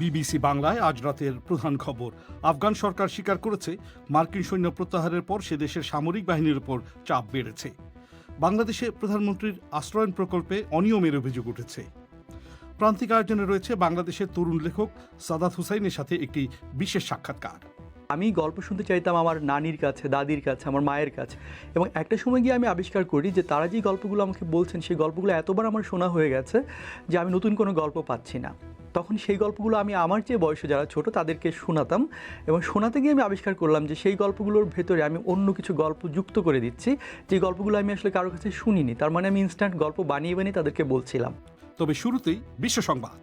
BBC বাংলায় আজ রাতের প্রধান খবর। আফগান সরকার স্বীকার করেছে মার্কিন সৈন্য প্রত্যাহারের পর সে দেশের সামরিক বাহিনীর উপর চাপ বেড়েছে। বাংলাদেশে প্রধানমন্ত্রীর আশ্রয়ণ প্রকল্পে অনিয়মের অভিযোগ উঠেছে। প্রান্তিক আয়োজনে রয়েছে বাংলাদেশের তরুণ লেখক সাদাত হুসাইনের সাথে একটি বিশেষ সাক্ষাৎকার। আমি গল্প শুনতে চাইতাম আমার নানির কাছে, দাদির কাছে, আমার মায়ের কাছে, এবং একটা সময় গিয়ে আমি আবিষ্কার করি যে তারা যে গল্পগুলো আমাকে বলছেন সেই গল্পগুলো এতবার আমার শোনা হয়ে গেছে যে আমি নতুন কোনো গল্প পাচ্ছি না। তখন সেই গল্পগুলো আমি আমার যে বয়সে যারা ছোট তাদেরকে শোনাতাম, এবং শোনাতে গিয়ে আমি আবিষ্কার করলাম যে সেই গল্পগুলোর ভেতরে আমি অন্য কিছু গল্প যুক্ত করে দিচ্ছি, যে গল্পগুলো আমি আসলে কারোর কাছে শুনিনি। তার মানে আমি ইনস্ট্যান্ট গল্প বানিয়ে বানিয়ে তাদেরকে বলছিলাম। তবে শুরুতেই বিশ্ব সংবাদ।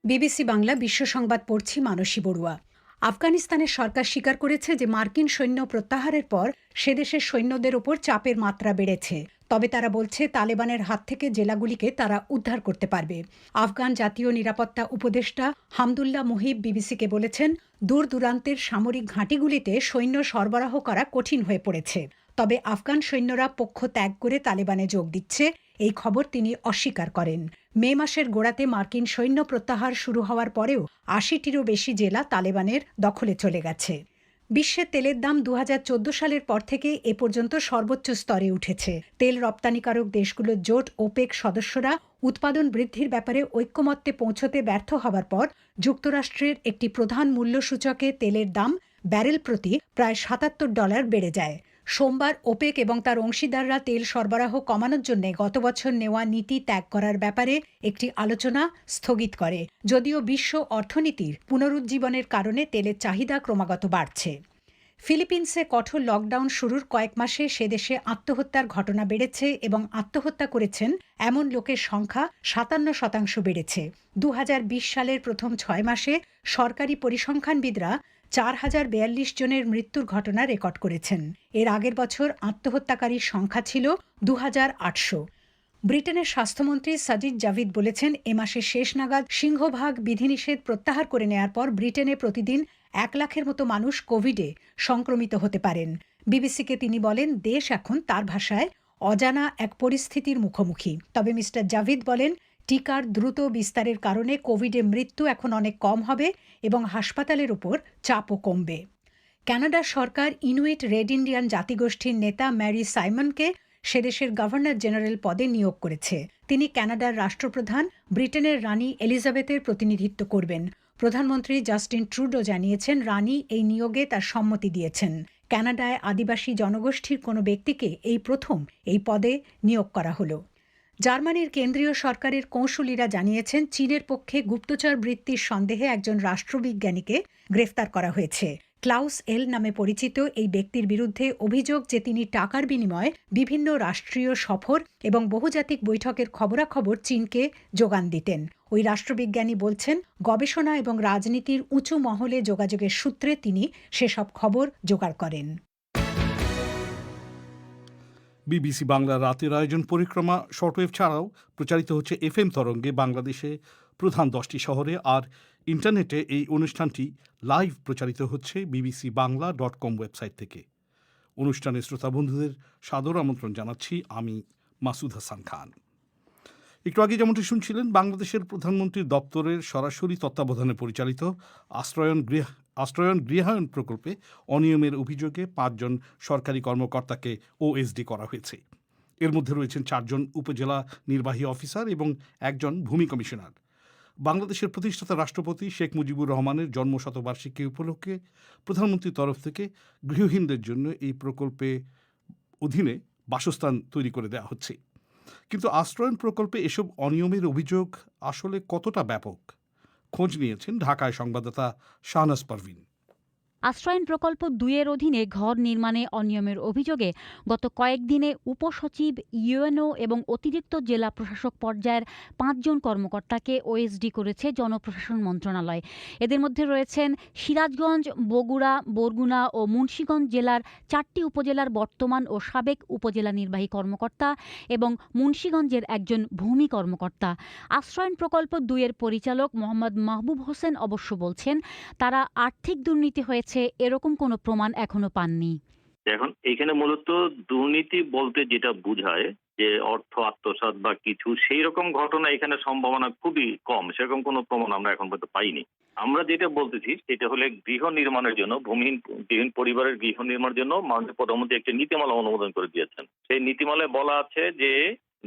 বিবিসি বাংলা বিশ্ব সংবাদ পড়ছি মানসী বড়ুয়া। আফগানিস্তানের সরকার স্বীকার করেছে যে মার্কিন সৈন্য প্রত্যাহারের পর সে দেশের সৈন্যদের ওপর চাপের মাত্রা বেড়েছে। তবে তারা বলছে তালেবানের হাত থেকে জেলাগুলিকে তারা উদ্ধার করতে পারবে। আফগান জাতীয় নিরাপত্তা উপদেষ্টা হামদুল্লাহ মুহিব বিবিসিকে বলেছেন, দূর দূরান্তের সামরিক ঘাঁটিগুলিতে সৈন্য সরবরাহ করা কঠিন হয়ে পড়েছে। তবে আফগান সৈন্যরা পক্ষ ত্যাগ করে তালেবানে যোগ দিচ্ছে, এই খবর তিনি অস্বীকার করেন। মে মাসের গোড়াতে মার্কিন সৈন্য প্রত্যাহার শুরু হওয়ার পরেও ৮০টিরও বেশি জেলা তালেবানের দখলে চলে গেছে। বিশ্বে তেলের দাম ২০১৪ সালের পর থেকে এ পর্যন্ত সর্বোচ্চ স্তরে উঠেছে। তেল রপ্তানিকারক দেশগুলোর জোট ওপেক সদস্যরা উৎপাদন বৃদ্ধির ব্যাপারে ঐক্যমত্যে পৌঁছতে ব্যর্থ হওয়ার পর যুক্তরাষ্ট্রের একটি প্রধান মূল্যসূচকে তেলের দাম ব্যারেল প্রতি প্রায় $৭৭ বেড়ে যায়। সোমবার ওপেক এবং তার অংশীদাররা তেল সরবরাহ কমানোর জন্য গত বছর নেওয়া নীতি ত্যাগ করার ব্যাপারে একটি আলোচনা স্থগিত করে, যদিও বিশ্ব অর্থনীতির পুনরুজ্জীবনের কারণে তেলের চাহিদা ক্রমাগত বাড়ছে। ফিলিপিন্সে কঠোর লকডাউন শুরুর কয়েক মাসে সে দেশে আত্মহত্যার ঘটনা বেড়েছে এবং আত্মহত্যা করেছেন এমন লোকের সংখ্যা ৫৭% বেড়েছে। ২০২০ সালের প্রথম ৬ মাসে সরকারি পরিসংখ্যানবিদরা ৪,০৪২ জনের মৃত্যুর ঘটনা রেকর্ড করেছেন। এর আগের বছর আত্মহত্যাকারীর সংখ্যা ছিল ২,৮০০। ব্রিটেনের স্বাস্থ্যমন্ত্রী সাজিদ জাভিদ বলেছেন, এ মাসের শেষ নাগাদ সিংহভাগ বিধিনিষেধ প্রত্যাহার করে নেয়ার পর ব্রিটেনে প্রতিদিন ১ লাখের মতো মানুষ কোভিডে সংক্রমিত হতে পারেন। বিবিসিকে তিনি বলেন, দেশ এখন তার ভাষায় অজানা এক পরিস্থিতির মুখোমুখি। তবে মিস্টার জাভিদ বলেন, টিকার দ্রুত বিস্তারের কারণে কোভিডে মৃত্যু এখন অনেক কম হবে এবং হাসপাতালের উপর চাপও কমবে। কানাডার সরকার ইনুইট রেড ইন্ডিয়ান জাতিগোষ্ঠীর নেতা ম্যারি সাইমনকে সেদেশের গভর্নর জেনারেল পদে নিয়োগ করেছে। তিনি কানাডার রাষ্ট্রপ্রধান ব্রিটেনের রানী এলিজাবেথের প্রতিনিধিত্ব করবেন। প্রধানমন্ত্রী জাস্টিন ট্রুডো জানিয়েছেন, রানী এই নিয়োগে তার সম্মতি দিয়েছেন। কানাডায় আদিবাসী জনগোষ্ঠীর কোনো ব্যক্তিকে এই প্রথম এই পদে নিয়োগ করা হলো। জার্মানির কেন্দ্রীয় সরকারের কৌঁসুলিরা জানিয়েছেন, চীনের পক্ষে গুপ্তচর বৃত্তির সন্দেহে একজন রাষ্ট্রবিজ্ঞানীকে গ্রেফতার করা হয়েছে। ক্লাউস এল নামে পরিচিত এই ব্যক্তির বিরুদ্ধে অভিযোগ যে তিনি টাকার বিনিময়ে বিভিন্ন রাষ্ট্রীয় সফর এবং বহুজাতিক বৈঠকের খবরাখবর চীনকে যোগান দিতেন। ওই রাষ্ট্রবিজ্ঞানী বলছেন, গবেষণা এবং রাজনীতির উঁচু মহলে যোগাযোগের সূত্রে তিনি সেসব খবর জোগাড় করেন। বিবিসি বাংলার রাতের আয়োজন পরিক্রমা শর্টওয়েভ ছাড়াও প্রচারিত হচ্ছে FM তরঙ্গে বাংলাদেশে প্রধান 10টি শহরে, আর ইন্টারনেটে এই অনুষ্ঠানটি লাইভ প্রচারিত হচ্ছে bbcbangla.com ওয়েবসাইট থেকে। অনুষ্ঠানের শ্রোতা বন্ধুদের সাদর আমন্ত্রণ জানাচ্ছি আমি মাসুদ হাসান খান। একটু আগে যেমনটি শুনছিলেন, বাংলাদেশের প্রধানমন্ত্রীর দপ্তরের সরাসরি তত্ত্বাবধানে পরিচালিত আশ্রয়ণ গৃহায়ণ প্রকল্পে অনিয়মের অভিযোগে 5 জন সরকারি কর্মকর্তাকে OSD করা হয়েছে। এর মধ্যে রয়েছেন 4 জন উপজেলা নির্বাহী অফিসার এবং 1 জন ভূমি কমিশনার। বাংলাদেশের প্রতিষ্ঠাতা রাষ্ট্রপতি শেখ মুজিবুর রহমানের জন্মশতবার্ষিকী উপলক্ষে প্রধানমন্ত্রীর তরফ থেকে গৃহহীনদের জন্য এই প্রকল্পে অধীনে বাসস্থান তৈরি করে দেওয়া হচ্ছে। কিন্তু আশ্রয়ণ প্রকল্পে এসব অনিয়মের অভিযোগ আসলে কতটা ব্যাপক, খোঁজ নিয়েছেন ঢাকায় সংবাদদাতা শাহনাজ পারভিন। আশ্রয়ণ প্রকল্প 2-এর অধীনে ঘর নির্মাণে অনিয়মের অভিযোগে গত কয়েকদিনে উপসচিব, ইউএনও এবং অতিরিক্ত জেলা প্রশাসক পর্যায়ের 5 জন কর্মকর্তাকে OSD করেছে জনপ্রশাসন মন্ত্রণালয়। এদের মধ্যে রয়েছেন সিরাজগঞ্জ, বগুড়া, বরগুনা ও মুন্সিগঞ্জ জেলার 4টি উপজেলার বর্তমান ও সাবেক উপজেলা নির্বাহী কর্মকর্তা এবং মুন্সিগঞ্জের একজন ভূমি কর্মকর্তা। আশ্রয়ণ প্রকল্প 2-এর পরিচালক মোহাম্মদ মাহবুব হোসেন অবশ্য বলছেন, তারা আর্থিক দুর্নীতি হয়েছে এরকম কোনো প্রমাণ এখনো পাননি। এখন এখানে মূলত দুর্নীতি বলতে যেটা বোঝায় যে অর্থ আত্মসাৎ বা কিছু সেই রকম ঘটনা এখানে সম্ভাবনা খুবই কম, সেরকম কোনো প্রমাণ আমরা এখন পর্যন্ত পাইনি। আমরা যেটা বলতেছি সেটা হলে গৃহ নির্মাণের জন্য গৃহহীন পরিবারের গৃহ নির্মাণের জন্য মাননীয় প্রধানমন্ত্রী একটি নীতিমালা অনুমোদন করে দিয়েছেন। সেই নীতিমালায় বলা আছে যে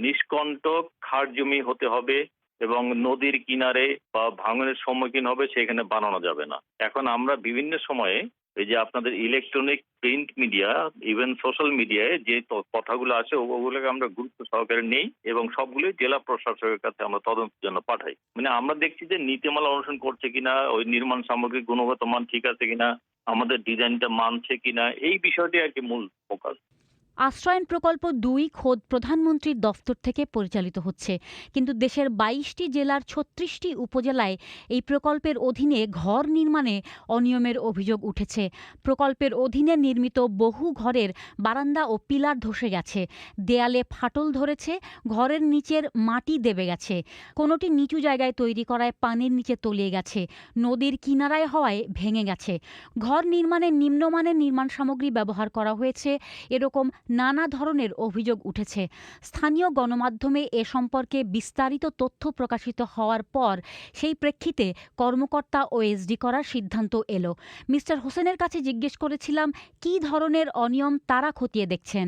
নিষ্কণ্টক খাস জমি হতে হবে এবং নদীর কিনারে বা ভাঙনের সম্মুখীন হবে সেখানে বানানো যাবে না। এখন আমরা বিভিন্ন সময়ে এই যে আপনাদের electronic print media even social মিডিয়ায় যে কথাগুলো আছে ওগুলোকে আমরা গুরুত্ব সহকারে নেই এবং সবগুলো জেলা প্রশাসকের কাছে আমরা তদন্তের জন্য পাঠাই। মানে আমরা দেখছি যে নীতিমালা অনুসরণ করছে কিনা, ওই নির্মাণ সামগ্রীর গুণগত মান ঠিক আছে কিনা, আমাদের ডিজাইনটা মানছে কিনা, এই বিষয়টি আর কি মূল ফোকাস। আশ্রয়ণ প্রকল্প ২ খোদ প্রধানমন্ত্রীর দফতর থেকে পরিচালিত হচ্ছে, কিন্তু দেশের ২২টি জেলার ৩৬টি উপজেলায় এই প্রকল্পের অধীনে ঘর নির্মাণে অনিয়মের অভিযোগ উঠেছে। প্রকল্পের অধীনে নির্মিত বহু ঘরের বারান্দা ও পিলার ধসে গেছে, দেয়ালে ফাটল ধরেছে, ঘরের নিচের মাটি দেবে গেছে, কোনোটি নিচু জায়গায় তৈরি করায় পানির নিচে তলিয়ে গেছে, নদীর কিনারায় হওয়ায় ভেঙে গেছে। ঘর নির্মাণে নিম্নমানের নির্মাণ সামগ্রী ব্যবহার করা হয়েছে, এরকম নানা ধরনের অভিযোগ উঠেছে। স্থানীয় গণমাধ্যমে এ সম্পর্কে বিস্তারিত তথ্য প্রকাশিত হওয়ার পর সেই প্রেক্ষিতে কর্মকর্তা ওএসডি করার সিদ্ধান্ত এলো। মিস্টার হোসেনের কাছে জিজ্ঞেস করেছিলাম কী ধরনের অনিয়ম তারা খতিয়ে দেখছেন।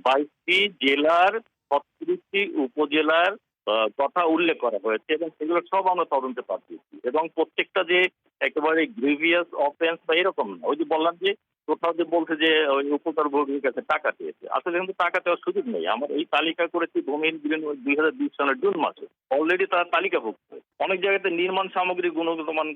22টি জেলার 36টি উপজেলার কথা উল্লেখ করা হয়েছে এবং সেগুলো সব আমরা তদন্তে পাঠিয়েছি এবং প্রত্যেকটা যে একেবারে গ্রিভিয়াস অফেন্স বা এরকম না। ওই যে বললাম যে কোথাও যে বলছে যে ওই উপকারভোগীর কাছে টাকা চেয়েছে, আসলে কিন্তু টাকা চাওয়ার সুযোগ নেই। আমার এই তালিকা করেছি ভূমিহীন 2020 সালের জুন মাসে, অলরেডি তারা তালিকাভুক্ত। অনেক জায়গাতে নির্মাণ সামগ্রী গুণগত মান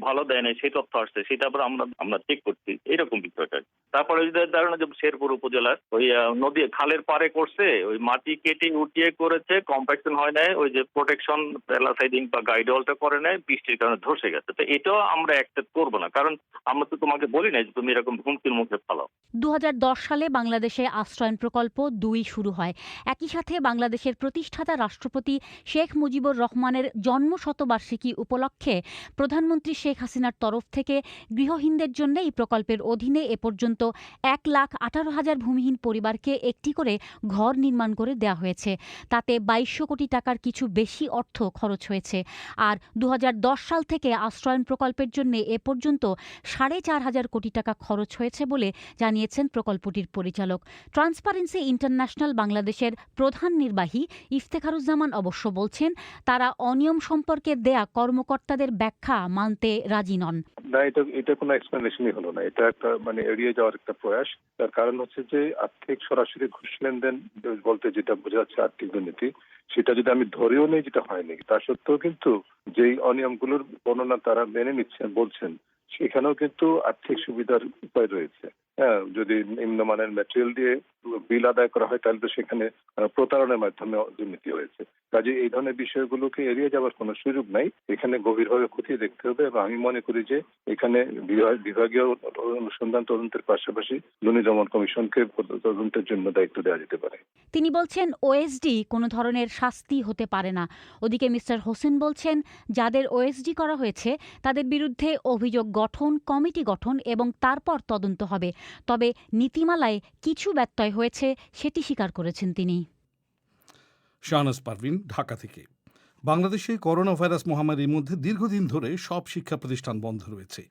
ভালো দেয় না, সেই তথ্য আসছে, সেটা আবার আমরা চেক করছি, এরকম বিষয়টা। তারপরে ধারণা যে শেরপুর উপজেলার ওই নদী খালের পারে করছে, ওই মাটি কেটে উঠিয়ে করেছে, কম্প্যাকশন হয় নাই, ওই যে প্রোটেকশন প্যালাসাইডিং বা গাইডওয়ালটা করে নেয়, বৃষ্টির কারণে ধসে গেছে। তো এটাও আমরা অ্যাকসেপ্ট করবো না, কারণ আমরা তো তোমাকে বলি না যে তুমি এরকম হুমকির মুখে ফেলাও। 2010 সালে বাংলাদেশে আশ্রয়ণ প্রকল্প ২ শুরু হয়। একই সাথে বাংলাদেশের প্রতিষ্ঠাতা রাষ্ট্রপতি শেখ মুজিবুর রহমানের জন্মশতবার্ষিকী উপলক্ষে প্রধানমন্ত্রী শেখ হাসিনার তরফ থেকে গৃহহীনদের জন্য এই প্রকল্পের অধীনে এ পর্যন্ত 1,18,000 ভূমিহীন পরিবারকে একটি করে ঘর নির্মাণ করে দেওয়া হয়েছে। তাতে ২২০০ কোটি টাকার কিছু বেশি অর্থ খরচ হয়েছে। আর 2010 সাল থেকে আশ্রয়ণ প্রকল্পের জন্য এ পর্যন্ত 4,500 কোটি টাকা খরচ হয়েছে বলে জানিয়েছেন প্রকল্পটির পরিচালক। ট্রান্সপারেন্সি ইন্টারন্যাশনাল বাংলাদেশের প্রধান নির্বাহী ইফতেখারুজ্জামান অবশ্য বলছেন তারা অনিয়ম সম্পর্কে দেয়া কর্মকর্তাদের ব্যাখ্যা মানতে রাজি নন। না, এটা কোনো এক্সপ্লেনেশনই হলো না। এটা একটা এড়িয়ে যাওয়ার একটা প্রয়াস। তার কারণ হচ্ছে যে আর্থিক সরাসরি ঘুষ লেনদেন বলতে যেটা বোঝা যাচ্ছে আর্থিক দুর্নীতি, সেটা যদি আমি ধরেও নেই যেটা হয়নি, তা সত্ত্বেও কিন্তু যেই অনিয়মগুলোর বর্ণনা তারা মেনে নিচ্ছেন বলছেন, সেখানেও কিন্তু আর্থিক সুবিধার উপায় রয়েছে। হ্যাঁ, যদি নিম্নমানের ম্যাটেরিয়াল দিয়ে বিল আদায় করা হয় তাহলে তো সেখানে প্রতারণার মাধ্যমে দুর্নীতি হয়েছে। কাজে এই ধরনের বিষয়গুলোকে এড়িয়ে যাওয়ার কোনো সুযোগ নাই। এখানে গভীরভাবে খতিয়ে দেখতে হবে এবং আমি মনে করি যে এখানে বিভাগীয় অনুসন্ধান তদন্তের পাশাপাশি দুর্নীতি দমন কমিশনকে তদন্তের জন্য দায়িত্ব দেওয়া যেতে পারে। তিনি বলছেন ওএসডি কোনো ধরনের শাস্তি হতে পারে না। ওদিকে মিস্টার হোসেন বলছেন যাদের ওএসডি করা হয়েছে তাদের বিরুদ্ধে অভিযোগ গঠন, কমিটি গঠন এবং তারপর তদন্ত হবে। তবে নীতিমালায় কিছু ব্যত্যয় হয়েছে সেটি স্বীকার করেছেন তিনি। শাহনাজ পারভিন, ঢাকা থেকে। বাংলাদেশে করোনা ভাইরাস মহামারীর মধ্যে দীর্ঘদিন ধরে সব শিক্ষা প্রতিষ্ঠান বন্ধ রয়েছে।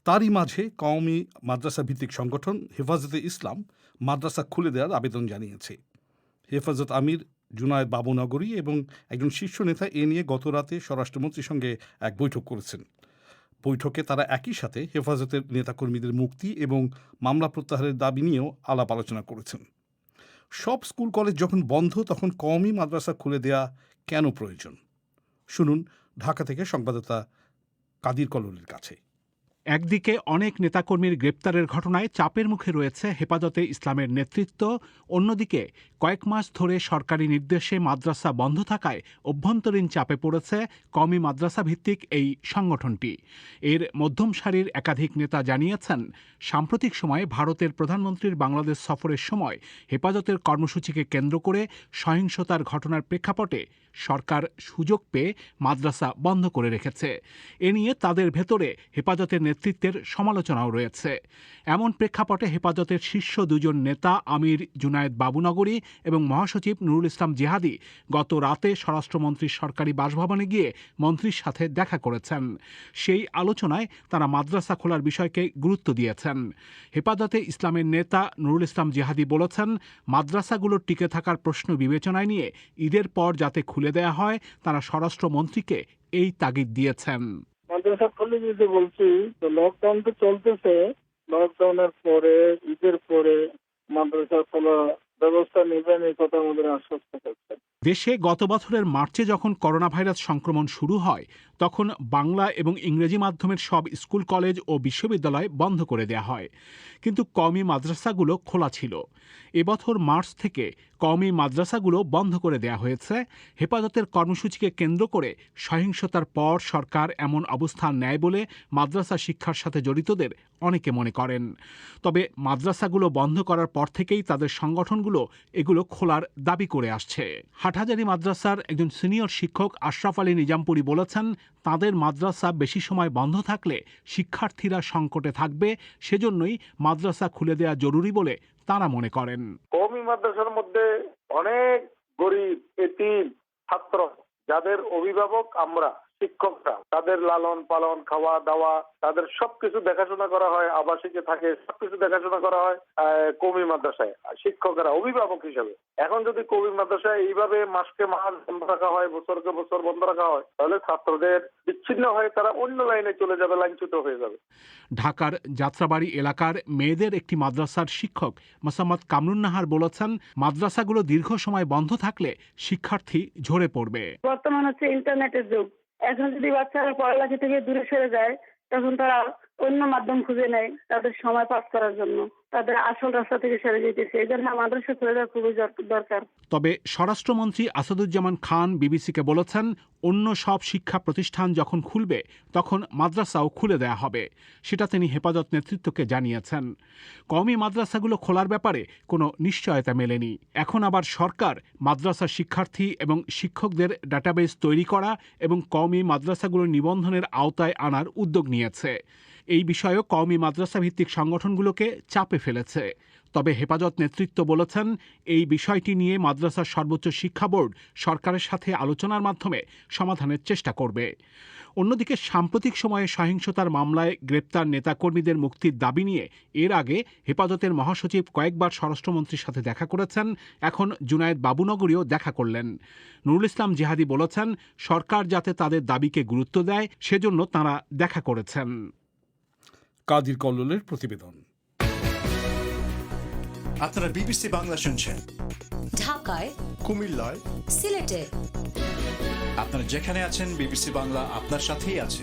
তারই মাঝে কওমি মাদ্রাসা ভিত্তিক সংগঠন হেফাজতে ইসলাম মাদ্রাসা খুলে দেওয়ার আবেদন জানিয়েছে। হেফাজত আমির জুনায়েদ বাবুনগরী এবং একজন শীর্ষ নেতা এ নিয়ে গতরাতে স্বরাষ্ট্রমন্ত্রীর সঙ্গে এক বৈঠক করেছেন। বৈঠকে তারা একই সাথে হেফাজতের নেতাকর্মীদের মুক্তি এবং মামলা প্রত্যাহারের দাবি নিয়েও আলাপ আলোচনা করেছেন। সব স্কুল কলেজ যখন বন্ধ তখন কওমি মাদ্রাসা খুলে দেয়া কেন প্রয়োজন? শুনুন ঢাকা থেকে সংবাদদাতা কাদির কললের কাছে। একদিকে অনেক নেতাকর্মীর গ্রেপ্তারের ঘটনায় চাপের মুখে রয়েছে হেফাজতে ইসলামের নেতৃত্ব, অন্যদিকে কয়েক মাস ধরে সরকারি নির্দেশে মাদ্রাসা বন্ধ থাকায় অভ্যন্তরীণ চাপে পড়েছে কওমি মাদ্রাসা ভিত্তিক এই সংগঠনটি। এর মধ্যম সারির একাধিক নেতা জানিয়েছেন, সাম্প্রতিক সময়ে ভারতের প্রধানমন্ত্রীর বাংলাদেশ সফরের সময় হেফাজতের কর্মসূচিকে কেন্দ্র করে সহিংসতার ঘটনার প্রেক্ষাপটে সরকার সুযোগ পেয়ে মাদ্রাসা বন্ধ করে রেখেছে। এ নিয়ে তাদের ভেতরে হেফাজতের নেতৃত্বের সমালোচনাও রয়েছে। এমন প্রেক্ষাপটে হেফাজতের শীর্ষ দুজন নেতা আমির জুনায়েদ বাবুনগরী এবং মহাসচিব নুরুল ইসলাম জিহাদি গত রাতে স্বরাষ্ট্রমন্ত্রীর সরকারি বাসভবনে গিয়ে মন্ত্রীর সাথে দেখা করেছেন। সেই আলোচনায় তারা মাদ্রাসা খোলার বিষয়কে গুরুত্ব দিয়েছেন। হেফাজতে ইসলামের নেতা নুরুল ইসলাম জিহাদি বলেছেন, মাদ্রাসাগুলোর টিকে থাকার প্রশ্ন বিবেচনায় নিয়ে ঈদের পর যাতে খুলে দেয়া হয় তারা স্বরাষ্ট্রমন্ত্রীকে এই তাগিদ দিয়েছেন। মাদ্রাসা খুলে দিতে বলছি, তো লকডাউন তো চলতেছে, লকডাউনের পরে ঈদের পরে মাদ্রাসা খোলা ব্যবস্থা নেবেন এই কথা আমাদের আশ্বস্ত করছেন। দেশে গত বছরের মার্চে যখন করোনা ভাইরাস সংক্রমণ শুরু হয় তখন বাংলা এবং ইংরেজি মাধ্যমের সব স্কুল কলেজ ও বিশ্ববিদ্যালয় বন্ধ করে দেয়া হয়, কিন্তু কওমি মাদ্রাসাগুলো খোলা ছিল। এবছর মার্চ থেকে কওমি মাদ্রাসাগুলো বন্ধ করে দেয়া হয়েছে। হেফাজতের কর্মসূচিকে কেন্দ্র করে সহিংসতার পর সরকার এমন অবস্থান নেয় বলে মাদ্রাসা শিক্ষার সাথে জড়িতদের অনেকে মনে করেন। তবে মাদ্রাসাগুলো বন্ধ করার পর থেকেই তাদের সংগঠনগুলো এগুলো খোলার দাবি করে আসছে। হাটহাজারী মাদ্রাসার একজন সিনিয়র শিক্ষক আশরাফ আলী নিজামপুরী বলেছেন, তাদের মাদ্রাসা বেশি সময় বন্ধ থাকলে শিক্ষার্থীরা সংকটে থাকবে, সেজন্যই মাদ্রাসা খুলে দেয়া জরুরি বলে তারা মনে করেন। কওমি মাদ্রাসার মধ্যে অনেক গরিব এতিম ছাত্র, যাদের অভিভাবক আমরা শিক্ষকরা, তাদের লালন পালন, খাওয়া দাওয়া, তাদের সবকিছু দেখাশোনা করা হয়, আবাসিকে থাকে, সবকিছু দেখাশোনা করা হয় কওমি মাদ্রাসায় শিক্ষকেরা অভিভাবক হিসাবে। এখন যদি কওমি মাদ্রাসায় এইভাবে মাসকে মাস বন্ধ রাখা হয়, বছরকে বছর বন্ধ রাখা হয়, তাহলে ছাত্রদের বিচ্ছিন্ন হয়ে তারা অন্য লাইনে চলে যাবে, লাইনচ্যুত হয়ে যাবে। ঢাকার যাত্রাবাড়ি এলাকার মেয়েদের একটি মাদ্রাসার শিক্ষক মোসাম্মদ কামরুন্নাহার বলেছেন, মাদ্রাসাগুলো দীর্ঘ সময় বন্ধ থাকলে শিক্ষার্থী ঝরে পড়বে। বর্তমান হচ্ছে ইন্টারনেটের যুগ, এখন যদি বাচ্চারা পড়ালেখা থেকে দূরে সরে যায় তখন তারা অন্য মাধ্যম খুঁজে নেয় তাদের সময় পাস করার জন্য, তাদের আসল রাস্তা থেকে সরে যেতেছে। এই জন্য মাদ্রাসা খুলে দেওয়া খুবই দরকার। তবে স্বরাষ্ট্রমন্ত্রী আসাদুজ্জামান খান বিবিসিকে বলেছেন, অন্য সব শিক্ষা প্রতিষ্ঠান যখন খুলবে তখন মাদ্রাসাও খুলে দেয়া হবে, সেটা তিনি হেফাজত নেতৃত্বকে জানিয়েছেন। কওমি মাদ্রাসাগুলো খোলার ব্যাপারে কোনো নিশ্চয়তা মেলেনি। এখন আবার সরকার মাদ্রাসা শিক্ষার্থী এবং শিক্ষকদের ডাটাবেস তৈরি করা এবং কওমি মাদ্রাসাগুলোর নিবন্ধনের আওতায় আনার উদ্যোগ নিয়েছে। এই বিষয়েও কওমি মাদ্রাসা ভিত্তিক সংগঠনগুলোকে চাপে ফেলেছে। তবে হেফাজত নেতৃত্ব বলেছেন, এই বিষয়টি নিয়ে মাদ্রাসার সর্বোচ্চ শিক্ষা বোর্ড সরকারের সাথে আলোচনার মাধ্যমে সমাধানের চেষ্টা করবে। অন্যদিকে সাম্প্রতিক সময়ে সহিংসতার মামলায় গ্রেপ্তার নেতাকর্মীদের মুক্তির দাবি নিয়ে এর আগে হেফাজতের মহাসচিব কয়েকবার স্বরাষ্ট্রমন্ত্রীর সাথে দেখা করেছেন। এখন জুনায়েদ বাবুনগরীও দেখা করলেন। নুরুল ইসলাম জিহাদি বলেছেন, সরকার যাতে তাদের দাবিকে গুরুত্ব দেয় সেজন্য তাঁরা দেখা করেছেন। কাদির কল্লোলের প্রতিবেদন। আপনারা বিবিসি বাংলা শুনছেন ঢাকায়, কুমিল্লায়, সিলেটে। আপনারা যেখানে আছেন বিবিসি বাংলা আপনার সাথেই আছে।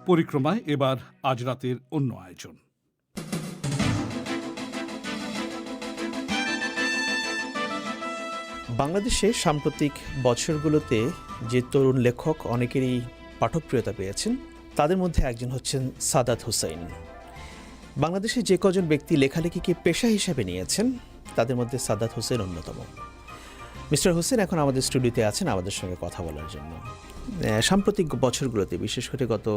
পরিক্রমায় এবার আজ রাতের অন্য আয়োজন। বাংলাদেশে সাম্প্রতিক বছরগুলোতে যে তরুণ লেখক অনেকেরই পাঠকপ্রিয়তা পেয়েছেন, তাদের মধ্যে একজন হচ্ছেন সাদাত হোসেন। বাংলাদেশে যে কজন ব্যক্তি লেখালেখিকে পেশা হিসেবে নিয়েছেন তাদের মধ্যে সাদাত হোসেন অন্যতম। মিস্টার হোসেন এখন আমাদের স্টুডিওতে আছেন আমাদের সঙ্গে কথা বলার জন্য। সাম্প্রতিক বছরগুলোতে, বিশেষ করে গত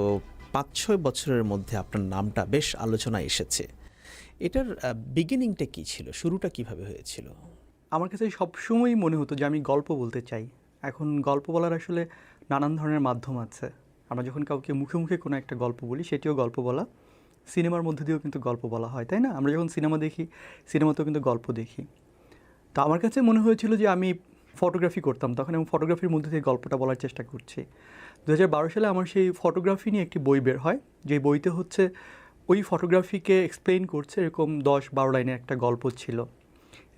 5-6 বছরের মধ্যে আপনার নামটা বেশ আলোচনায় এসেছে। এটার বিগিনিংটা কী ছিল, শুরুটা কিভাবে হয়েছিল? আমার কাছে সবসময়ই মনে হতো যে আমি গল্প বলতে চাই। এখন গল্প বলার আসলে নানান ধরনের মাধ্যম আছে। আমরা যখন কাউকে মুখে মুখে কোনো একটা গল্প বলি সেটিও গল্প বলা, সিনেমার মধ্যে দিয়েও কিন্তু গল্প বলা হয়, তাই না? আমরা যখন সিনেমা দেখি, সিনেমাতেও কিন্তু গল্প দেখি। তো আমার কাছে মনে হয়েছিল যে আমি ফটোগ্রাফি করতাম তখন, এবং ফটোগ্রাফির মধ্যে দিয়ে গল্পটা বলার চেষ্টা করছি। 2012 সালে আমার সেই ফটোগ্রাফি নিয়ে একটি বই বের হয়, যে বইতে হচ্ছে ওই ফটোগ্রাফিকে এক্সপ্লেইন করছে এরকম 10-12 লাইনের একটা গল্প ছিল।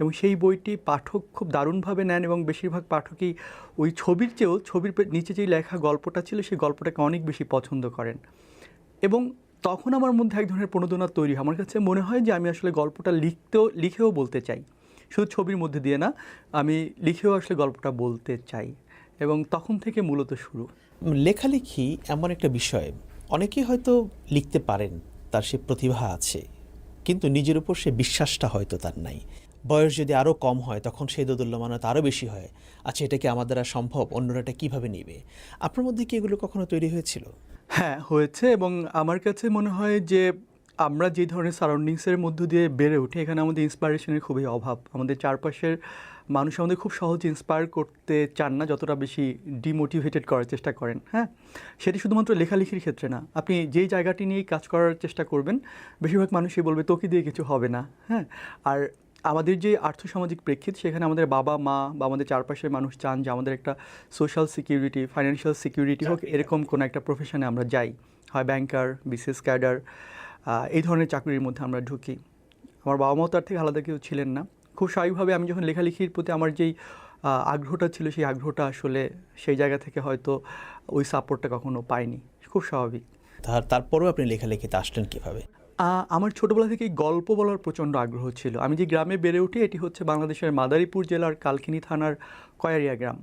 এবং সেই বইটি পাঠক খুব দারুণভাবে নেন, এবং বেশিরভাগ পাঠকই ওই ছবির চেয়েও ছবির নিচে যেই লেখা গল্পটা ছিল সেই গল্পটাকে অনেক বেশি পছন্দ করেন। এবং তখন আমার মধ্যে এক ধরনের প্রণোদনা তৈরি হয়। আমার কাছে মনে হয় যে আমি আসলে গল্পটা লিখেও বলতে চাই, শুধু ছবির মধ্যে দিয়ে না, আমি লিখেও আসলে গল্পটা বলতে চাই। এবং তখন থেকে মূলত শুরু। লেখালেখি এমন একটা বিষয়, অনেকেই হয়তো লিখতে পারেন, তার সে প্রতিভা আছে, কিন্তু নিজের উপর সে বিশ্বাসটা হয়তো তার নাই। বয়স যদি আরও কম হয় তখন সেই দোদুল্যমানতা আরও বেশি হয়, আচ্ছা এটা কি আমার দ্বারা সম্ভব, অন্যরা এটা কীভাবে নেবে? আপনার মধ্যে কি এগুলো কখনো তৈরি হয়েছিল? হ্যাঁ, হয়েছে। এবং আমার কাছে মনে হয় যে আমরা যে ধরনের সারাউন্ডিংসের মধ্য দিয়ে বেড়ে উঠি, এখানে আমাদের ইন্সপায়ারেশনের খুবই অভাব। আমাদের চারপাশের মানুষ আমাদের খুব সহজে ইন্সপায়ার করতে চান না, যতটা বেশি ডিমোটিভেটেড করার চেষ্টা করেন। হ্যাঁ, সেটি শুধুমাত্র লেখালেখির ক্ষেত্রে না, আপনি যেই জায়গাটি নিয়েই কাজ করার চেষ্টা করবেন, বেশিরভাগ মানুষই বলবে তোকে দিয়ে কিছু হবে না। হ্যাঁ, আর আমাদের যে আর্থসামাজিক প্রেক্ষিত, সেখানে আমাদের বাবা মা বা আমাদের চারপাশের মানুষ চান যে আমাদের একটা সোশ্যাল সিকিউরিটি, ফাইন্যান্সিয়াল সিকিউরিটি হোক, এরকম কোনো একটা প্রফেশনে আমরা যাই, হয় ব্যাংকার, বিসিএস ক্যাডার, এই ধরনের চাকরির মধ্যে আমরা ঢুকি। আমার বাবা মাও তার থেকে আলাদা কেউ ছিলেন না। খুব স্বাভাবিকভাবে আমি যখন লেখালেখির প্রতি আমার যেই আগ্রহটা ছিল, সেই আগ্রহটা আসলে সেই জায়গা থেকে হয়তো ওই সাপোর্টটা কখনো পাইনি। খুব স্বাভাবিক। তারপরেও আপনি লেখালেখিতে আসলেন কীভাবে? আমার ছোটোবেলা থেকেই গল্প বলার প্রচণ্ড আগ্রহ ছিল। আমি যে গ্রামে বেড়ে উঠি, এটি হচ্ছে বাংলাদেশের মাদারীপুর জেলার কালকিনি থানার কয়ারিয়া গ্রাম।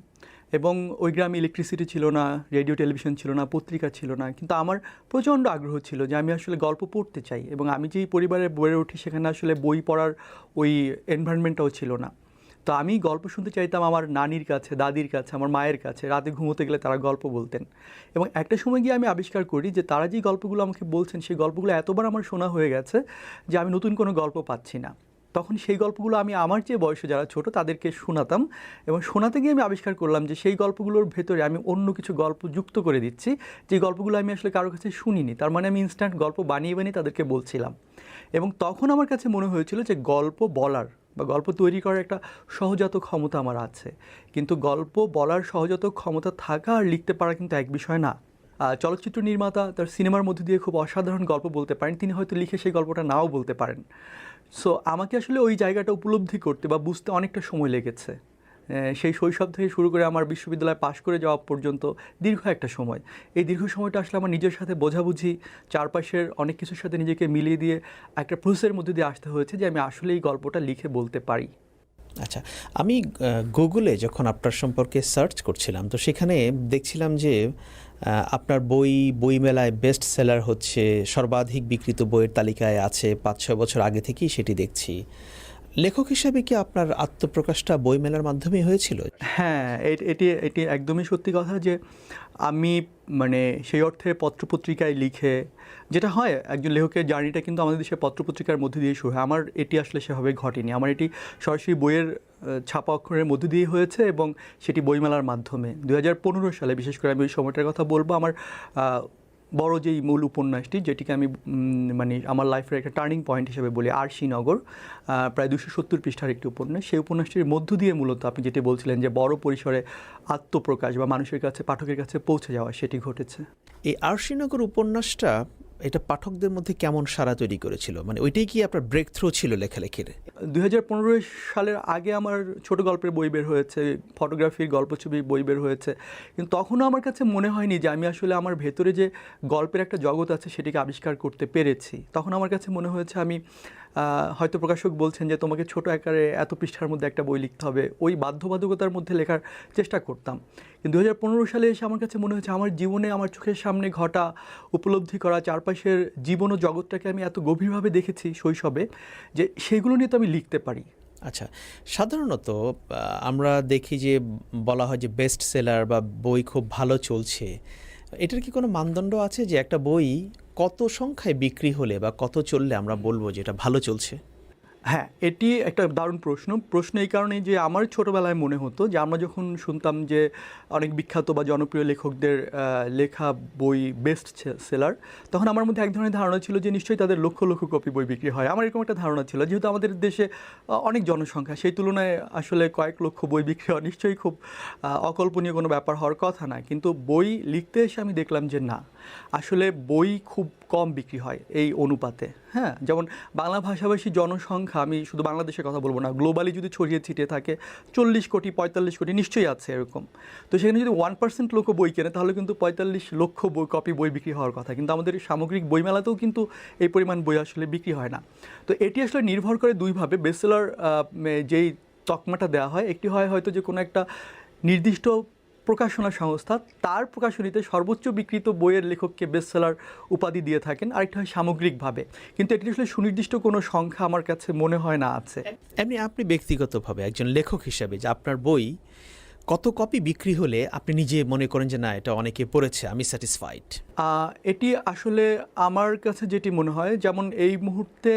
এবং ওই গ্রামে ইলেকট্রিসিটি ছিল না, রেডিও টেলিভিশন ছিল না, পত্রিকা ছিল না, কিন্তু আমার প্রচণ্ড আগ্রহ ছিল যে আমি আসলে গল্প পড়তে চাই। এবং আমি যেই পরিবারে বেড়ে উঠি, সেখানে আসলে বই পড়ার ওই এনভায়রনমেন্টটাও ছিল না। তো আমি গল্প শুনতে চাইতাম আমার নানির কাছে, দাদির কাছে, আমার মায়ের কাছে। রাতে ঘুমোতে গেলে তারা গল্প বলতেন। এবং একটা সময় গিয়ে আমি আবিষ্কার করি যে তারা যেই গল্পগুলো আমাকে বলছেন, সেই গল্পগুলো এতবার আমার শোনা হয়ে গেছে যে আমি নতুন কোনো গল্প পাচ্ছি না। তখন সেই গল্পগুলো আমি আমার যে বয়সে যারা ছোট তাদেরকে শোনাতাম, এবং শোনাতে গিয়ে আমি আবিষ্কার করলাম যে সেই গল্পগুলোর ভেতরে আমি অন্য কিছু গল্প যুক্ত করে দিচ্ছি, যে গল্পগুলো আমি আসলে কারোর কাছে শুনিনি। তার মানে আমি ইনস্ট্যান্ট গল্প বানিয়ে বানিয়ে তাদেরকে বলছিলাম। এবং তখন আমার কাছে মনে হয়েছিল যে গল্প বলার বা গল্প তৈরি করার একটা সহজাত ক্ষমতা আমার আছে। কিন্তু গল্প বলার সহজাত ক্ষমতা থাকা আর লিখতে পারা কিন্তু এক বিষয় না। চলচ্চিত্র নির্মাতা তার সিনেমার মধ্যে দিয়ে খুব অসাধারণ গল্প বলতে পারেন, তিনি হয়তো লিখে সেই গল্পটা নাও বলতে পারেন। সো আমাকে আসলে ওই জায়গাটা উপলব্ধি করতে বা বুঝতে অনেকটা সময় লেগেছে। সেই শৈশব থেকে শুরু করে আমার বিশ্ববিদ্যালয়ে পাশ করে যাওয়া পর্যন্ত দীর্ঘ একটা সময়। এই দীর্ঘ সময়টা আসলে আমার নিজের সাথে বোঝাবুঝি, চারপাশের অনেক কিছুর সাথে নিজেকে মিলিয়ে দিয়ে একটা প্রসেসের মধ্যে দিয়ে আসতে হয়েছে যে আমি আসলে এই গল্পটা লিখে বলতে পারি। আচ্ছা, আমি গুগলে যখন আপনার সম্পর্কে সার্চ করছিলাম, তো সেখানে দেখছিলাম যে আপনার বইমেলায় বেস্ট সেলার হচ্ছে, সর্বাধিক বিক্রিত বইয়ের তালিকায় আছে, 5-6 বছর আগে থেকেই সেটি দেখছি। লেখক হিসেবে কি আপনার আত্মপ্রকাশটা বইমেলার মাধ্যমেই হয়েছিল? হ্যাঁ, এটি একদমই সত্যি কথা যে আমি সেই অর্থে পত্রপত্রিকায় লিখে, যেটা হয় একজন লেখকের জার্নিটা কিন্তু আমাদের দেশে পত্রপত্রিকার মধ্যে দিয়ে শুরু হয়। আমার এটি আসলে সেভাবে ঘটেনি। আমার এটি সরাসরি বইয়ের ছাপা অক্ষরের মধ্যে দিয়ে হয়েছে, এবং সেটি বইমেলার মাধ্যমে 2015 সালে, বিশেষ করে আমি ওই সময়টার কথা বলবো। আমার বড় যেই মূল উপন্যাসটি, যেটিকে আমি আমার লাইফের একটা টার্নিং পয়েন্ট হিসেবে বলি, আরশিনগর, প্রায় 270 পৃষ্ঠার একটি উপন্যাস। সেই উপন্যাসটির মধ্য দিয়ে মূলত আপনি যেটি বলছিলেন যে বড় পরিসরে আত্মপ্রকাশ বা মানুষের কাছে, পাঠকের কাছে পৌঁছে যাওয়া, সেটি ঘটেছে। এই আরশিনগর উপন্যাসটা এটা পাঠকদের মধ্যে কেমন সাড়া তৈরি করেছিল? ওইটাই কি আপনার ব্রেক থ্রু ছিল লেখালেখির? 2015 সালের আগে আমার ছোট গল্পের বই বের হয়েছে, ফটোগ্রাফির গল্পছবির বই বের হয়েছে, কিন্তু তখনও আমার কাছে মনে হয়নি যে আমি আসলে আমার ভেতরে যে গল্পের একটা জগৎ আছে সেটিকে আবিষ্কার করতে পেরেছি। তখন আমার কাছে মনে হয়েছে আমি হয়তো প্রকাশক বলছেন যে তোমাকে ছোট আকারে এত পৃষ্ঠার মধ্যে একটা বই লিখতে হবে, ওই বাধ্যবাধকতার মধ্যে লেখার চেষ্টা করতাম। কিন্তু 2015 সালে এসে আমার কাছে মনে হয়েছে আমার জীবনে, আমার চোখের সামনে ঘটা, উপলব্ধি করা চারপাশের জীবন ও জগৎটাকে আমি এত গভীরভাবে দেখেছি শৈশবে, যে সেগুলো নিয়ে তো আমি লিখতে পারি। আচ্ছা, সাধারণত আমরা দেখি যে বলা হয় যে বেস্ট সেলার বা বই খুব ভালো চলছে, এটার কি কোনো মানদণ্ড আছে যে একটা বই কত সংখ্যায় বিক্রি হলে বা কত চললে আমরা বলবো যে এটা ভালো চলছে? হ্যাঁ, এটি একটা দারুণ প্রশ্ন এই কারণেই যে আমার ছোটোবেলায় মনে হতো যে আমরা যখন শুনতাম যে অনেক বিখ্যাত বা জনপ্রিয় লেখকদের লেখা বই বেস্ট সেলার, তখন আমার মধ্যে এক ধরনের ধারণা ছিল যে নিশ্চয়ই তাদের লক্ষ লক্ষ কপি বই বিক্রি হয়। আমার এরকম একটা ধারণা ছিল, যেহেতু আমাদের দেশে অনেক জনসংখ্যা, সেই তুলনায় আসলে কয়েক লক্ষ বই বিক্রি হওয়া নিশ্চয়ই খুব অকল্পনীয় কোনো ব্যাপার হওয়ার কথা না। কিন্তু বই লিখতে এসে আমি দেখলাম যে না, আসলে বই খুব কম বিক্রি হয় এই অনুপাতে। হ্যাঁ, যেমন বাংলা ভাষাভাষী জনসংখ্যা, আমি শুধু বাংলাদেশের কথা বলবো না, গ্লোবালি যদি ছড়িয়ে ছিটিয়ে থাকে 40 কোটি 45 কোটি নিশ্চয়ই আছে এরকম। তো সেখানে যদি 1% লোক বই কেনে, তাহলে কিন্তু 45 লক্ষ কপি বই বিক্রি হওয়ার কথা। কিন্তু আমাদের সামগ্রিক বইমেলাতেও কিন্তু এই পরিমাণ বই আসলে বিক্রি হয় না। তো এটি আসলে নির্ভর করে দুইভাবে। বেস্টসেলার যেই তকমাটা দেওয়া হয়, একটি হয় হয়তো যে কোনো একটা নির্দিষ্ট প্রকাশনা সংস্থা, তার প্রকাশনীতে সর্বোচ্চ বিক্রিত বইয়ের লেখককে বেস্টসেলার উপাধি দিয়ে থাকেন। আরেকটা হয় সামগ্রিকভাবে, কিন্তু এটি আসলে সুনির্দিষ্ট কোনো সংখ্যা আমার কাছে মনে হয় না আছে। এমনি আপনি ব্যক্তিগতভাবে একজন লেখক হিসাবে যে আপনার বই কত কপি বিক্রি হলে আপনি নিজে মনে করেন যে না এটা অনেকে পড়েছে, আমি স্যাটিসফাইড? এটি আসলে আমার কাছে যেটি মনে হয়, যেমন এই মুহূর্তে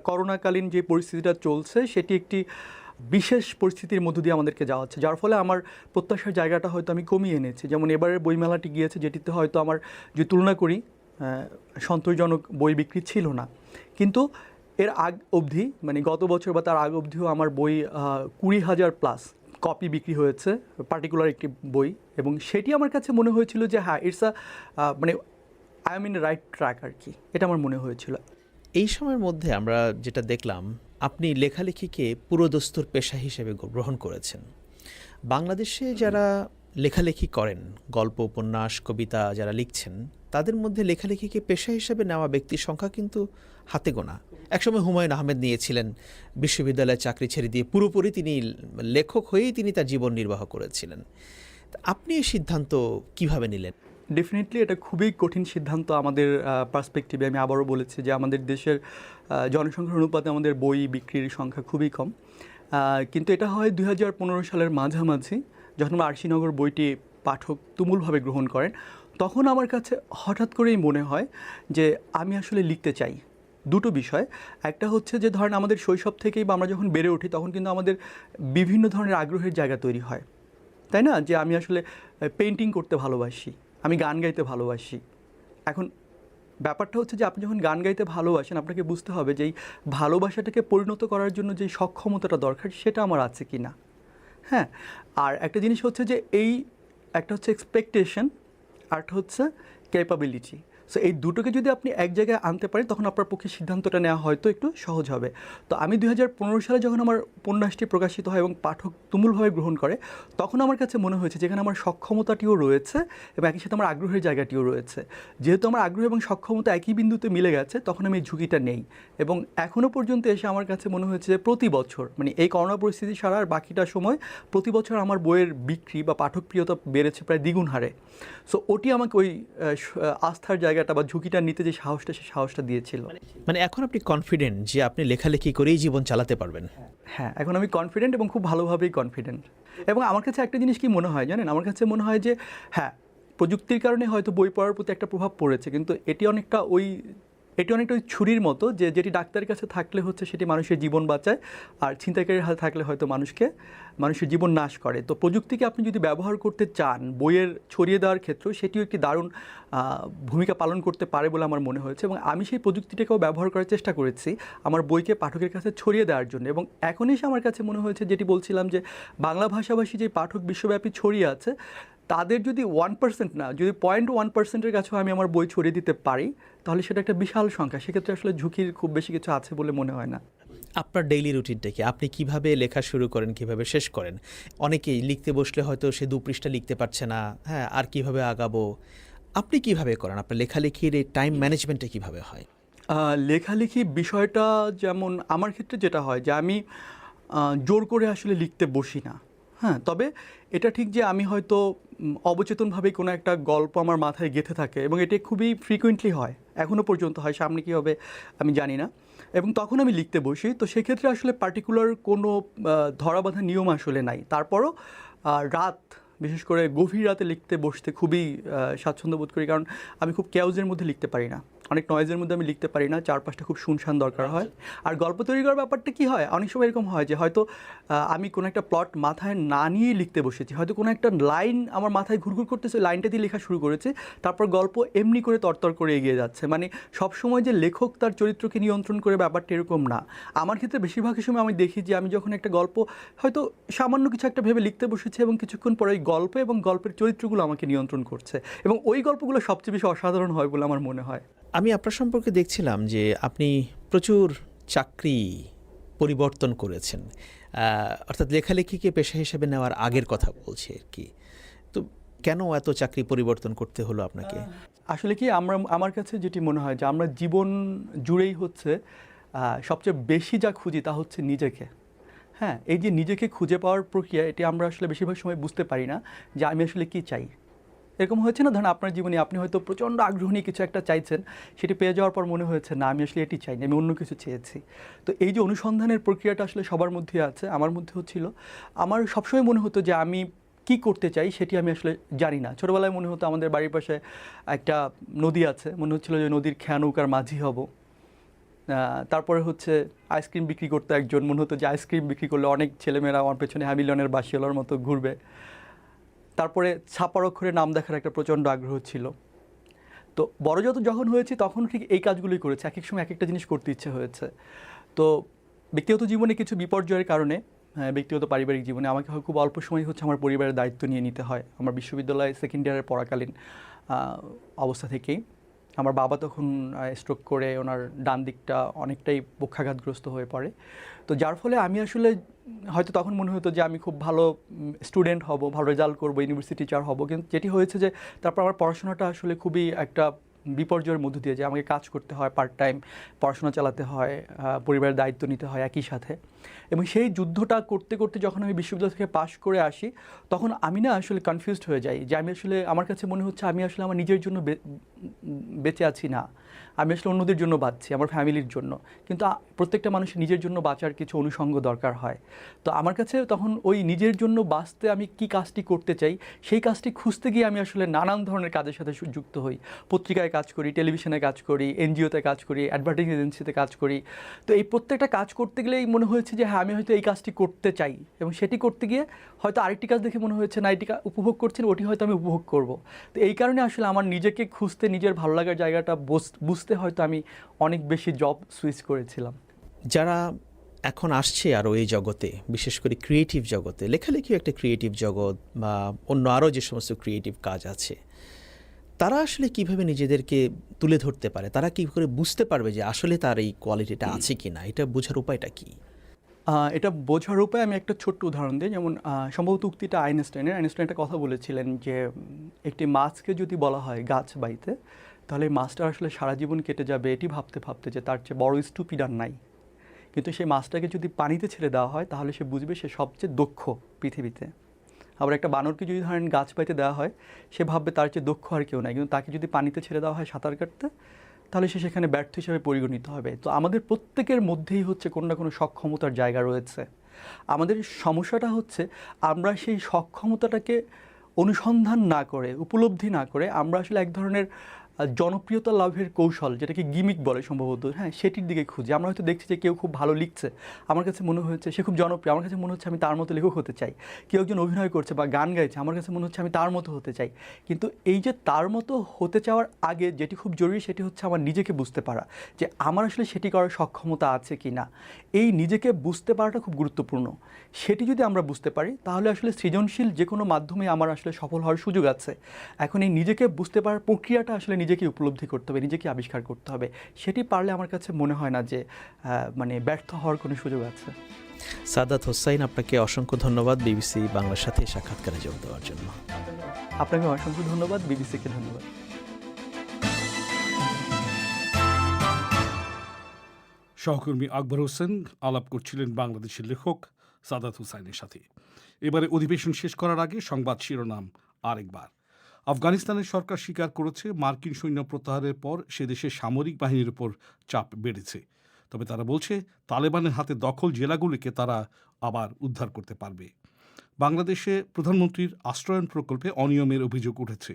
করোনাকালীন যে পরিস্থিতিটা চলছে সেটি একটি বিশেষ পরিস্থিতির মধ্য দিয়ে আমাদেরকে যাওয়া হচ্ছে, যার ফলে আমার প্রত্যাশার জায়গাটা হয়তো আমি কমিয়ে এনেছি। যেমন এবারের বইমেলাটি গিয়েছে, যেটিতে হয়তো আমার যদি তুলনা করি সন্তোষজনক বই বিক্রি ছিল না, কিন্তু এর আগ অবধি মানে গত বছর বা তার আগ অবধিও আমার বই 20,000+ কপি বিক্রি হয়েছে পার্টিকুলার একটি বই, এবং সেটি আমার কাছে মনে হয়েছিল যে হ্যাঁ ইটস মানে I am in right track আর কি, এটা আমার মনে হয়েছিল। এই সময়ের মধ্যে আমরা যেটা দেখলাম, আপনি লেখালেখিকে পুরোদস্তুর পেশা হিসেবে গ্রহণ করেছেন। বাংলাদেশে যারা লেখালেখি করেন, গল্প, উপন্যাস, কবিতা যারা লিখছেন, তাদের মধ্যে লেখালেখিকে পেশা হিসেবে নেওয়া ব্যক্তির সংখ্যা কিন্তু হাতে গোনা। একসময় হুমায়ুন আহমেদ নিয়েছিলেন, বিশ্ববিদ্যালয়ে চাকরি ছেড়ে দিয়ে পুরোপুরি তিনি লেখক হয়েই তিনি তার জীবন নির্বাহ করেছিলেন। আপনি এই সিদ্ধান্ত কিভাবে নিলেন? ডেফিনেটলি এটা খুবই কঠিন সিদ্ধান্ত আমাদের পার্সপেক্টিভে। আমি আবারও বলেছি যে আমাদের দেশের জনসংখ্যার অনুপাতে আমাদের বই বিক্রির সংখ্যা খুবই কম, কিন্তু এটা হয় 2015 সালের মাঝামাঝি, যখন আমার আরশিনগর বইটি পাঠক তুমুলভাবে গ্রহণ করেন। তখন আমার কাছে হঠাৎ করেই মনে হয় যে আমি আসলে লিখতে চাই। দুটো বিষয়, একটা হচ্ছে যে ধরেন আমাদের শৈশব থেকেই বা আমরা যখন বেড়ে উঠি তখন কিন্তু আমাদের বিভিন্ন ধরনের আগ্রহের জায়গা তৈরি হয়, তাই না? যে আমি আসলে পেন্টিং করতে ভালোবাসি, আমি গান গাইতে ভালোবাসি। এখন ব্যাপারটা হচ্ছে যে আপনি যখন গান গাইতে ভালোবাসেন, আপনাকে বুঝতে হবে যে এই ভালোবাসাটাকে পরিণত করার জন্য যে সক্ষমতাটা দরকার সেটা আমার আছে কি না। হ্যাঁ, আর একটা জিনিস হচ্ছে যে এই একটা হচ্ছে এক্সপেকটেশন, আরটা হচ্ছে ক্যাপাবিলিটি। সো এই দুটোকে যদি আপনি এক জায়গায় আনতে পারেন তখন আপনার পক্ষে সিদ্ধান্তটা নেওয়া হয়তো একটু সহজ হবে। তো আমি 2015 সালে যখন আমার উপন্যাসটি প্রকাশিত হয় এবং পাঠক তুমুলভাবে গ্রহণ করে, তখন আমার কাছে মনে হয়েছে যেখানে আমার সক্ষমতাটিও রয়েছে এবং একই সাথে আমার আগ্রহের জায়গাটিও রয়েছে। যেহেতু আমার আগ্রহ এবং সক্ষমতা একই বিন্দুতে মিলে গেছে, তখন আমি এই ঝুঁকিটা নেই। এবং এখনও পর্যন্ত এসে আমার কাছে মনে হয়েছে যে প্রতি বছর, মানে এই করোনা পরিস্থিতি ছাড়া আর বাকিটা সময় প্রতি বছর আমার বইয়ের বিক্রি বা পাঠকপ্রিয়তা বেড়েছে প্রায় দ্বিগুণ হারে। সো ওটি আমাকে ওই আস্থার জায়গাটা বা ঝুঁকিটা নিতে যে সাহসটা, সে সাহসটা দিয়েছিল। মানে এখন আপনি কনফিডেন্ট যে আপনি লেখালেখি করেই জীবন চালাতে পারবেন? হ্যাঁ, এখন আমি কনফিডেন্ট এবং খুব ভালোভাবেই কনফিডেন্ট। এবং আমার কাছে একটা জিনিস কি মনে হয় জানেন, আমার কাছে মনে হয় যে হ্যাঁ প্রযুক্তির কারণে হয়তো বই পড়ার প্রতি একটা প্রভাব পড়েছে, কিন্তু এটি অনেকটা ওই ছুরির মতো, যে যেটি ডাক্তারের কাছে থাকলে হচ্ছে সেটি মানুষের জীবন বাঁচায়, আর ছিনতাইকারীর হাতে থাকলে হয়তো মানুষের জীবন নাশ করে। তো প্রযুক্তিকে আপনি যদি ব্যবহার করতে চান বইয়ের ছড়িয়ে দেওয়ার ক্ষেত্রেও, সেটিও একটি দারুণ ভূমিকা পালন করতে পারে বলে আমার মনে হয়েছে। এবং আমি সেই প্রযুক্তিটাকেও ব্যবহার করার চেষ্টা করেছি আমার বইকে পাঠকের কাছে ছড়িয়ে দেওয়ার জন্য। এবং এখন এসে আমার কাছে মনে হয়েছে, যেটি বলছিলাম যে বাংলা ভাষাভাষী যে পাঠক বিশ্বব্যাপী ছড়িয়ে আছে, তাদের যদি 1% না, যদি 0.1%-এর কাছেও আমি আমার বই ছড়িয়ে দিতে পারি, তাহলে সেটা একটা বিশাল সংখ্যা। সেক্ষেত্রে আসলে ঝুঁকির খুব বেশি কিছু আছে বলে মনে হয় না। আপনার ডেইলি রুটিনটা কি? আপনি কিভাবে লেখা শুরু করেন, কিভাবে শেষ করেন? অনেকেই লিখতে বসলে হয়তো সে 2 পৃষ্ঠা লিখতে পারছে না, হ্যাঁ, আর কিভাবে আগাবো? আপনি কিভাবে করেন? আপনার লেখালেখির এই টাইম ম্যানেজমেন্টটা কিভাবে হয়? লেখালেখি বিষয়টা যেমন আমার ক্ষেত্রে যেটা হয় যে আমি জোর করে আসলে লিখতে বসি না। হ্যাঁ, তবে এটা ঠিক যে আমি হয়তো অবচেতনভাবেই কোনো একটা গল্প আমার মাথায় গেঁথে থাকে, এবং এটি খুবই ফ্রিকুয়েন্টলি হয়, এখনও পর্যন্ত হয়, সামনে কী হবে আমি জানি না, এবং তখন আমি লিখতে বসি। তো সেক্ষেত্রে আসলে পার্টিকুলার কোনো ধরাবাঁধা নিয়ম আসলে নাই। তারপরও রাত, বিশেষ করে গভীর রাতে লিখতে বসতে খুবই স্বাচ্ছন্দ্য বোধ করি, কারণ আমি খুব কেউজের মধ্যে লিখতে পারি না, অনেক নয়েজের মধ্যে আমি লিখতে পারি না, চারপাশটা খুব শুনশান দরকার হয়। আর গল্প তৈরি করার ব্যাপারটা কী হয়, অনেক সময় এরকম হয় যে হয়তো আমি কোনো একটা প্লট মাথায় না নিয়েই লিখতে বসেছি, হয়তো কোনো একটা লাইন আমার মাথায় ঘুরঘুর করতেছে, লাইনটা দিয়ে লেখা শুরু করেছে, তারপর গল্প এমনি করে তরতর করে এগিয়ে যাচ্ছে। মানে সবসময় যে লেখক তার চরিত্রকে নিয়ন্ত্রণ করে ব্যাপারটা এরকম না। আমার ক্ষেত্রে বেশিরভাগই সময় আমি দেখি যে আমি যখন একটা গল্প হয়তো সামান্য কিছু একটা ভেবে লিখতে বসেছি, এবং কিছুক্ষণ পরে ওই গল্প এবং গল্পের চরিত্রগুলো আমাকে নিয়ন্ত্রণ করছে, এবং ওই গল্পগুলো সবচেয়ে বেশি অসাধারণ হয় বলে আমার মনে হয়। আমি আপনার সম্পর্কে দেখছিলাম যে আপনি প্রচুর চাকরি পরিবর্তন করেছেন, অর্থাৎ লেখালেখিকে পেশা হিসেবে নেওয়ার আগের কথা বলছি আর কি। তো কেন এত চাকরি পরিবর্তন করতে হলো আপনাকে? আসলে কি আমার কাছে যেটি মনে হয় যে আমরা জীবন জুড়েই হচ্ছে সবচেয়ে বেশি যা খুঁজি তা হচ্ছে নিজেকে। হ্যাঁ, এই যে নিজেকে খুঁজে পাওয়ার প্রক্রিয়া, এটি আমরা আসলে বেশিরভাগ সময় বুঝতে পারি না যে আমি আসলে কী চাই। এরকম হয়েছে না, ধরেন আপনার জীবনে আপনি হয়তো প্রচণ্ড আগ্রহ নিয়ে কিছু একটা চাইছেন, সেটি পেয়ে যাওয়ার পর মনে হয়েছে না আমি আসলে এটি চাইনি, আমি অন্য কিছু চেয়েছি। তো এই যে অনুসন্ধানের প্রক্রিয়াটা আসলে সবার মধ্যে আছে, আমার মধ্যেও ছিল। আমার সবসময় মনে হতো যে আমি কি করতে চাই সেটি আমি আসলে জানি না। ছোটোবেলায় মনে হতো আমাদের বাড়ির পাশে একটা নদী আছে, মনে হচ্ছিল যে নদীর খেয়া নৌকার মাঝি হব। তারপরে হচ্ছে আইসক্রিম বিক্রি করতে একজন, মনে হতো যে আইসক্রিম বিক্রি করলে অনেক ছেলেমেয়েরা আমার পেছনে হ্যামিলনের বাসিওয়ালার মতো ঘুরবে। তারপরে ছাপার অক্ষরে নাম দেখার একটা প্রচণ্ড আগ্রহ ছিল। তো বড় যখন হয়েছি তখন ঠিক এই কাজগুলোই করেছি, এক এক সময় এক একটা জিনিস করতে ইচ্ছে হয়েছে। তো ব্যক্তিগত জীবনে কিছু বিপর্যয়ের কারণে, ব্যক্তিগত পারিবারিক জীবনে আমাকে খুব অল্প সময় হচ্ছে আমার পরিবারের দায়িত্ব নিয়ে নিতে হয়। আমার বিশ্ববিদ্যালয়ে সেকেন্ড ইয়ারের পড়াকালীন অবস্থা থেকেই আমার বাবা তখন স্ট্রোক করে ওনার ডান দিকটা অনেকটাই পক্ষাঘাতগ্রস্ত হয়ে পড়ে। তো যার ফলে আমি আসলে হয়তো তখন মনে হতো যে আমি খুব ভালো স্টুডেন্ট হব, ভালো রেজাল্ট করবো, ইউনিভার্সিটি টিচার হব। কিন্তু যেটি হয়েছে যে তারপর আমার পড়াশোনাটা আসলে খুবই একটা বিপর্যয়ের মধ্য দিয়ে, যে আমাকে কাজ করতে হয়, পার্ট টাইম পড়াশোনা চালাতে হয়, পরিবারের দায়িত্ব নিতে হয় একই সাথে। এবং সেই যুদ্ধটা করতে করতে যখন আমি বিশ্ববিদ্যালয় থেকে পাশ করে আসি, তখন আমি না আসলে কনফিউজড হয়ে যাই যে আমি আসলে, আমার কাছে মনে হচ্ছে আমি আসলে আমার নিজের জন্য বেঁচে আছি না, আমি আসলে অন্যদের জন্য বাঁচছি, আমার ফ্যামিলির জন্য। কিন্তু প্রত্যেকটা মানুষের নিজের জন্য বাঁচার কিছু অনুষঙ্গ দরকার হয়। তো আমার কাছে তখন ওই নিজের জন্য বাঁচতে আমি কি কাজটি করতে চাই, সেই কাজটি খুঁজতে গিয়ে আমি আসলে নানান ধরনের কাজের সাথে যুক্ত হই। পত্রিকায় কাজ করি, টেলিভিশনে কাজ করি, এনজিওতে কাজ করি, অ্যাডভার্টাইজিং এজেন্সিতে কাজ করি। তো এই প্রত্যেকটা কাজ করতে গেলেই মনে হয়েছে যে হ্যাঁ, আমি হয়তো এই কাজটি করতে চাই, এবং সেটি করতে গিয়ে হয়তো আরেকটি কাজ দেখে মনে হয়েছে না, এটি উপভোগ করছেন, ওটি হয়তো আমি উপভোগ করব। তো এই কারণে আসলে আমার নিজেকে খুঁজতে, নিজের ভালো লাগার জায়গাটা বুঝতে হয়তো আমি অনেক বেশি জব সুইচ করেছিলাম। যারা এখন আসছে আরও এই জগতে, বিশেষ করে ক্রিয়েটিভ জগতে, লেখালেখিও একটা ক্রিয়েটিভ জগৎ বা অন্য আরও যে সমস্ত ক্রিয়েটিভ কাজ আছে, তারা আসলে কিভাবে নিজেদেরকে তুলে ধরতে পারে? তারা কী করে বুঝতে পারবে যে আসলে তার এই কোয়ালিটিটা আছে কি না? এটা বোঝার উপায়টা কী? এটা বোঝার উপায় আমি একটা ছোট্ট উদাহরণ দিই। যেমন সম্ভবত উক্তিটা আইনস্টাইন একটা কথা বলেছিলেন যে একটি মাছকে যদি বলা হয় গাছ বাইতে, তাহলে মাছটা আসলে সারা জীবন কেটে যাবে এটি ভাবতে ভাবতে যে তার চেয়ে বড় স্টুপিড আর নাই। কিন্তু সেই মাছটাকে যদি পানিতে ছেড়ে দেওয়া হয়, তাহলে সে বুঝবে সে সবচেয়ে দক্ষ পৃথিবীতে। আবার একটা বানরকে যদি ধরেন গাছ বাইতে দেওয়া হয়, সে ভাববে তার চেয়ে দক্ষ আর কেউ নাই। কিন্তু তাকে যদি পানিতে ছেড়ে দেওয়া হয় সাঁতার কাটতে, তাহলে সে সেখানে ব্যর্থ হিসেবে পরিগণিত হবে। তো আমাদের প্রত্যেকের মধ্যেই হচ্ছে কোনো না কোনো সক্ষমতার জায়গা রয়েছে। আমাদের সমস্যাটা হচ্ছে আমরা সেই সক্ষমতাটাকে অনুসন্ধান না করে, উপলব্ধি না করে, আমরা আসলে এক ধরনের জনপ্রিয়তা লাভের কৌশল, যেটাকে গিমিক বলে সম্ভবত, হ্যাঁ, সেটির দিকে খুঁজি। আমরা হয়তো দেখছি যে কেউ খুব ভালো লিখছে, আমার কাছে মনে হচ্ছে সে খুব জনপ্রিয়, আমার কাছে মনে হচ্ছে আমি তার মতো লেখক হতে চাই। কেউ একজন অভিনয় করছে বা গান গাইছে, আমার কাছে মনে হচ্ছে আমি তার মতো হতে চাই। কিন্তু এই যে তার মতো হতে চাওয়ার আগে যেটি খুব জরুরি, সেটি হচ্ছে আমার নিজেকে বুঝতে পারা, যে আমার আসলে সেটি করার সক্ষমতা আছে কি না। এই নিজেকে বুঝতে পারাটা খুব গুরুত্বপূর্ণ। সেটি যদি আমরা বুঝতে পারি, তাহলে আসলে সৃজনশীল যে কোনো মাধ্যমে আমার আসলে সফল হওয়ার সুযোগ আছে। এখন এই নিজেকে বুঝতে পারার প্রক্রিয়াটা আসলে নিজেকে উপলব্ধি করতে হবে, নিজেকে আবিষ্কার করতে হবে। সেটি পারলে আমার কাছে মনে হয় না যে মানে ব্যর্থ হওয়ার কোনো সুযোগ আছে। সাদাত হোসাইন, আপনাকে অসংখ্য ধন্যবাদ বিবিসি বাংলার সাথে সাক্ষাৎকারে যোগ দেওয়ার জন্য। আপনাকে অসংখ্য ধন্যবাদ, বিবিসিকে ধন্যবাদ। সহকর্মী আকবর হোসেন আলাপ করছিলেন বাংলাদেশের লেখক সাদাত হোসাইনের সাথে। এবারে অধিবেশন শেষ করার আগে সংবাদ শিরোনাম আরেকবার। আফগানিস্তানের সরকার স্বীকার করেছে মার্কিন সৈন্য প্রত্যাহারের পর সে দেশের সামরিক বাহিনীর উপর চাপ বেড়েছে। তবে তারা বলছে তালেবানের হাতে দখল জেলাগুলিকে তারা আবার উদ্ধার করতে পারবে। বাংলাদেশে প্রধানমন্ত্রীর আশ্রয়ণ প্রকল্পে অনিয়মের অভিযোগ উঠেছে।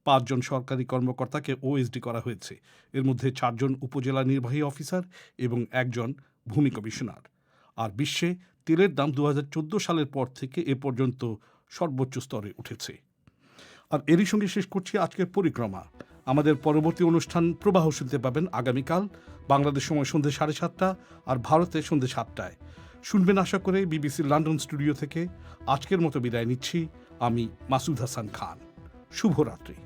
5 জন সরকারি কর্মকর্তাকে ওএসডি করা হয়েছে। এর মধ্যে 4 জন উপজেলা নির্বাহী অফিসার এবং 1 জন ভূমি কমিশনার। আর বিশ্বে তেলের দাম 2014 সালের পর থেকে এ পর্যন্ত সর্বোচ্চ স্তরে উঠেছে। আর এরই সঙ্গে শেষ করছি আজকের পরিক্রমা। আমাদের পরবর্তী অনুষ্ঠান প্রবাহ শুনতে পাবেন আগামীকাল বাংলাদেশ সময় সন্ধ্যে 7:30 আর ভারতে সন্ধ্যে 7টায়। শুনবেন আশা করে বিবিসির লন্ডন স্টুডিও থেকে। আজকের মতো বিদায় নিচ্ছি আমি মাসুদ হাসান খান। শুভরাত্রি।